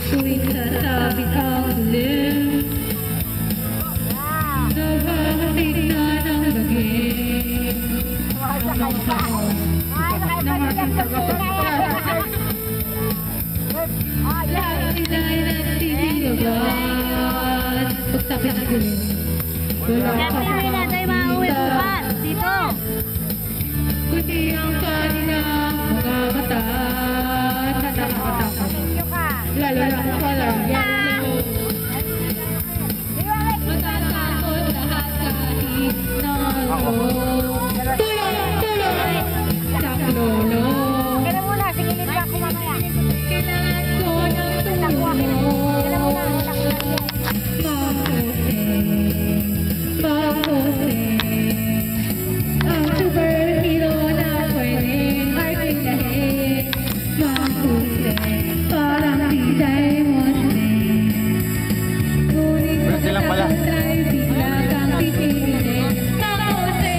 Tuwing sasabit ang dilim, nabahatig na ng lagim. Lahat sila'y nagsisigawan, pagtapit ng dilim. Siyempre namin natin mauwi bukas dito. Kundi ang kanilang mga mata na nakakatakot. Lalo na kung walang yellow. Matatakot lahat kahit na tulong sa kulong. Kailan muna, singilin ka ako mamaya. Kailangan ko ng tulong. Kailan muna, ang superhero na pwedeng harting dahil mahusay, parang di Diamond ngunit pagkatapos ay bigla kang pipilin mahusay.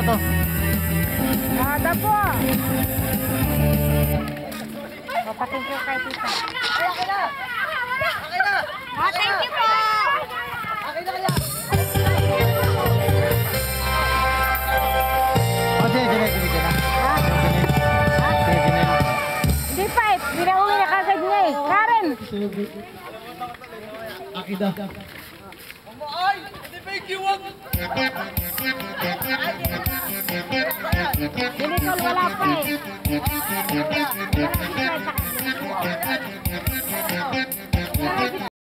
To. Ada po. Thank you kay tita. Okay na. Thank you po. Okay na kaya. Sige na. Hindi pa eh. Binauwi na kagad niya eh. Karen. Akida. Ay, hindi ba ikiwag? Silikol wala pa eh.